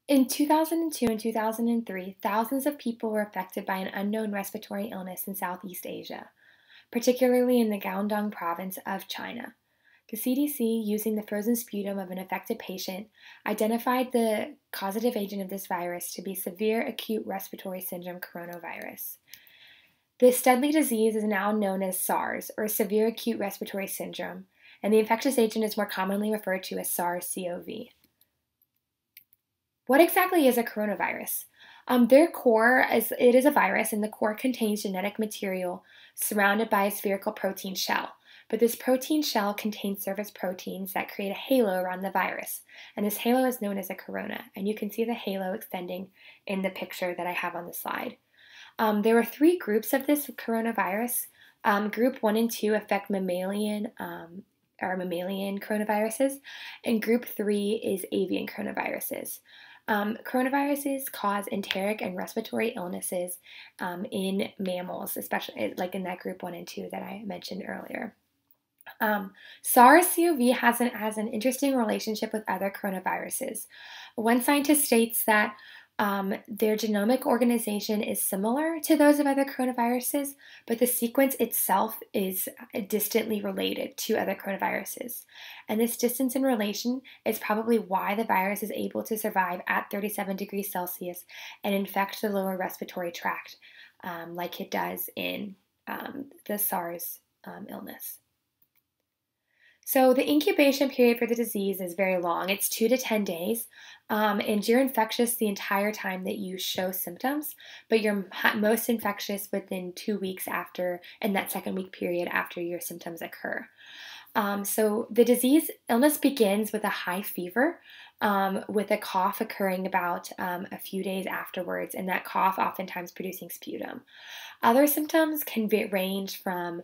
In 2002 and 2003, thousands of people were affected by an unknown respiratory illness in Southeast Asia, particularly in the Guangdong province of China. The CDC, using the frozen sputum of an affected patient, identified the causative agent of this virus to be severe acute respiratory syndrome coronavirus. This deadly disease is now known as SARS, or severe acute respiratory syndrome, and the infectious agent is more commonly referred to as SARS-CoV. What exactly is a coronavirus? Their core it is a virus, and the core contains genetic material surrounded by a spherical protein shell. But this protein shell contains surface proteins that create a halo around the virus, and this halo is known as a corona. And you can see the halo extending in the picture that I have on the slide. There were three groups of this coronavirus. Group 1 and 2 affect mammalian coronaviruses, and group 3 is avian coronaviruses. Coronaviruses cause enteric and respiratory illnesses in mammals, especially like in that group 1 and 2 that I mentioned earlier. SARS-CoV has an interesting relationship with other coronaviruses. One scientist states that their genomic organization is similar to those of other coronaviruses, but the sequence itself is distantly related to other coronaviruses. And this distance in relation is probably why the virus is able to survive at 37 degrees Celsius and infect the lower respiratory tract like it does in the SARS illness. So the incubation period for the disease is very long. It's 2 to 10 days, and you're infectious the entire time that you show symptoms, but you're most infectious within 2 weeks after, in that second week period after your symptoms occur. So the illness begins with a high fever, with a cough occurring about a few days afterwards, and that cough oftentimes producing sputum. Other symptoms can range from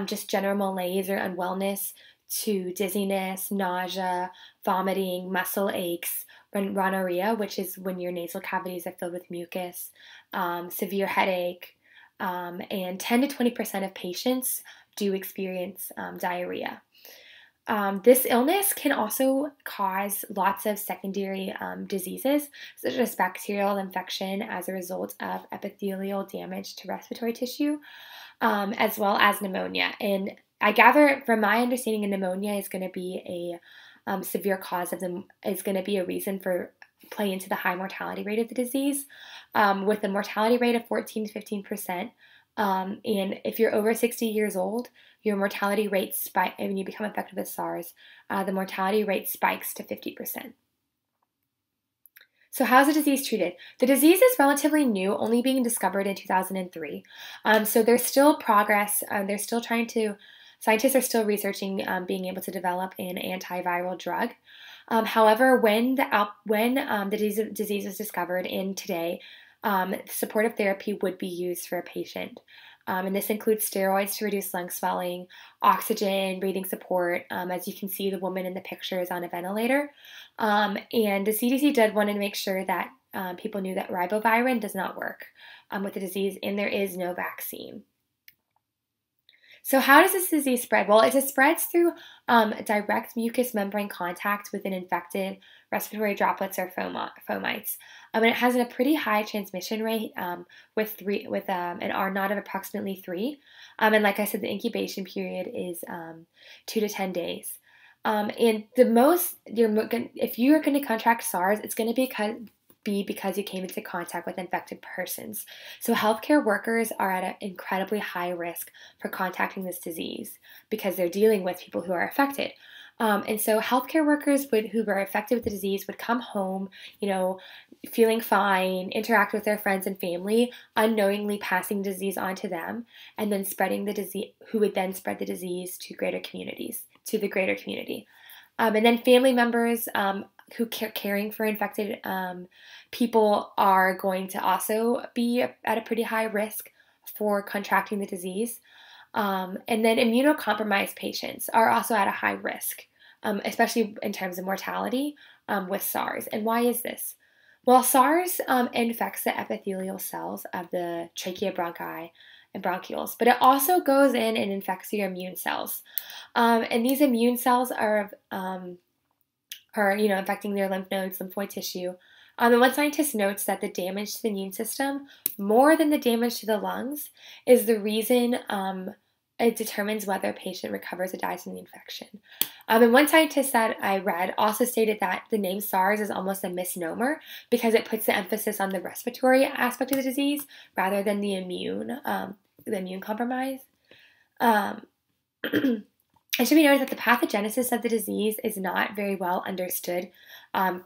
just general malaise or unwellness to dizziness, nausea, vomiting, muscle aches, rhinorrhea, which is when your nasal cavities are filled with mucus, severe headache, and 10 to 20% of patients do experience diarrhea. This illness can also cause lots of secondary diseases, such as bacterial infection as a result of epithelial damage to respiratory tissue, as well as pneumonia. And I gather, from my understanding, pneumonia is going to be a severe cause is going to be a reason for play into the high mortality rate of the disease, with a mortality rate of 14 to 15%. And if you're over 60 years old, your mortality rate when you become infected with SARS, the mortality rate spikes to 50%. So how is the disease treated? The disease is relatively new, only being discovered in 2003. So there's still progress. Scientists are still researching being able to develop an antiviral drug. However, when the disease was discovered in today, supportive therapy would be used for a patient. And this includes steroids to reduce lung swelling, oxygen, breathing support. As you can see, the woman in the picture is on a ventilator. And the CDC did want to make sure that people knew that ribavirin does not work with the disease, and there is no vaccine. So how does this disease spread? Well, it spreads through direct mucous membrane contact with an infected respiratory droplets or fomites. And it has a pretty high transmission rate with an R0 of approximately 3. And like I said, the incubation period is 2 to 10 days. And if you're going to contract SARS, it's going to be because you came into contact with infected persons. So healthcare workers are at an incredibly high risk for contracting this disease because they're dealing with people who are affected. And so healthcare workers who were affected with the disease would come home, feeling fine, interact with their friends and family, unknowingly passing the disease on to them, and then spreading the disease, who would then spread the disease to the greater community. And then family members who caring for infected people are going to also be at a pretty high risk for contracting the disease. And then immunocompromised patients are also at a high risk, especially in terms of mortality with SARS. And why is this? Well, SARS infects the epithelial cells of the trachea, bronchi, and bronchioles, but it also goes in and infects your immune cells. And these immune cells are infecting their lymph nodes, lymphoid tissue, And one scientist notes that the damage to the immune system, more than the damage to the lungs, is the reason it determines whether a patient recovers or dies from the infection. And one scientist that I read also stated that the name SARS is almost a misnomer because it puts the emphasis on the respiratory aspect of the disease rather than the immune compromise. It should be noted that the pathogenesis of the disease is not very well understood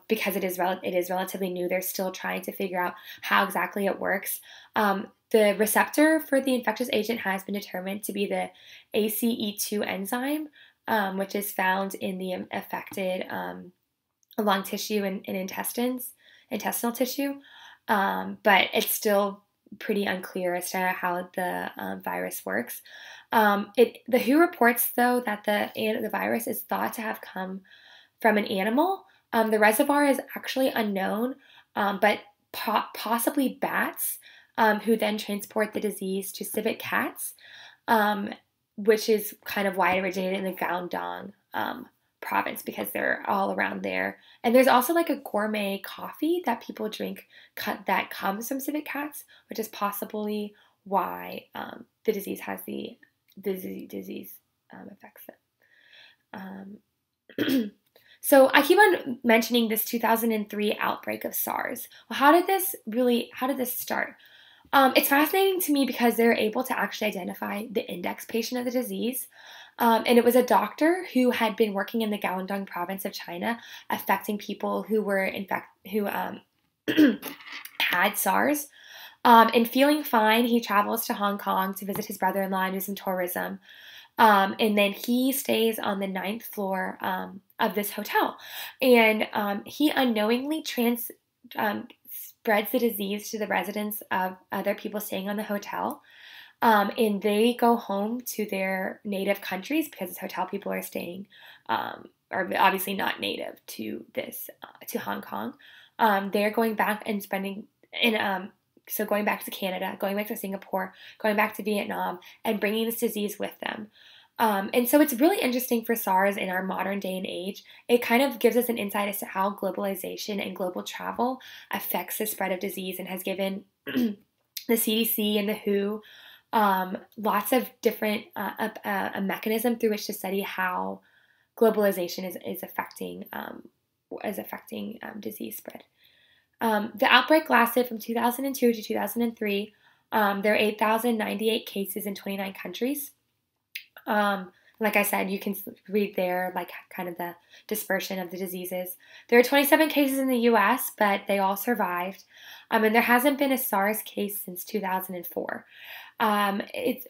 because it is relatively new. They're still trying to figure out how exactly it works. The receptor for the infectious agent has been determined to be the ACE2 enzyme, which is found in the affected lung tissue and intestinal tissue. But it's still pretty unclear as to how the virus works. The WHO reports, though, that the virus is thought to have come from an animal. The reservoir is actually unknown, but possibly bats, who then transport the disease to civet cats, which is kind of why it originated in the Guangdong province because they're all around there. And there's also like a gourmet coffee that people drink that comes from civet cats, which is possibly why the disease affects it. So I keep on mentioning this 2003 outbreak of SARS. Well, how did this start? It's fascinating to me because they're able to actually identify the index patient of the disease. And it was a doctor who had been working in the Guangdong province of China, affecting people who were had SARS. And feeling fine, he travels to Hong Kong to visit his brother-in-law and do some tourism. And then he stays on the 9th floor of this hotel. And he unknowingly spreads the disease to the residents of other people staying on the hotel. And they go home to their native countries because it's hotel people are staying, are obviously not native to Hong Kong. They're going back and so going back to Canada, going back to Singapore, going back to Vietnam, and bringing this disease with them. And so it's really interesting for SARS in our modern day and age. It kind of gives us an insight as to how globalization and global travel affects the spread of disease and has given the CDC and the WHO lots of different a mechanism through which to study how globalization is affecting disease spread. The outbreak lasted from 2002 to 2003. There are 8,098 cases in 29 countries. Like I said, you can read there like kind of the dispersion of the diseases. There are 27 cases in the U.S., but they all survived. And there hasn't been a SARS case since 2004.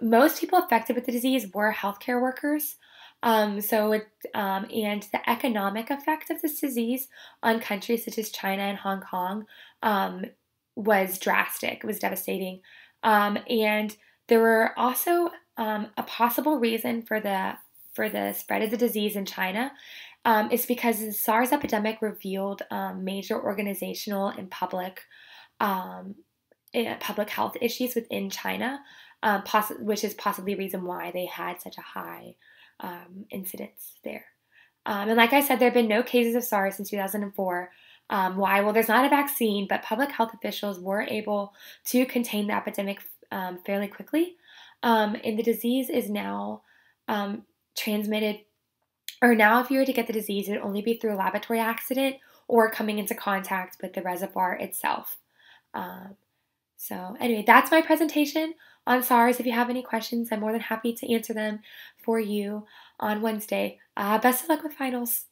Most people affected with the disease were healthcare workers. And the economic effect of this disease on countries such as China and Hong Kong was drastic. It was devastating. And there were also a possible reason for the spread of the disease in China is because the SARS epidemic revealed major organizational and public health issues within China, which is possibly the reason why they had such a high incidence there. And like I said, there have been no cases of SARS since 2004. Why? Well, there's not a vaccine, but public health officials were able to contain the epidemic fairly quickly. And the disease is now transmitted, or now if you were to get the disease, it would only be through a laboratory accident or coming into contact with the reservoir itself. So anyway, that's my presentation on SARS. If you have any questions, I'm more than happy to answer them for you on Wednesday. Best of luck with finals.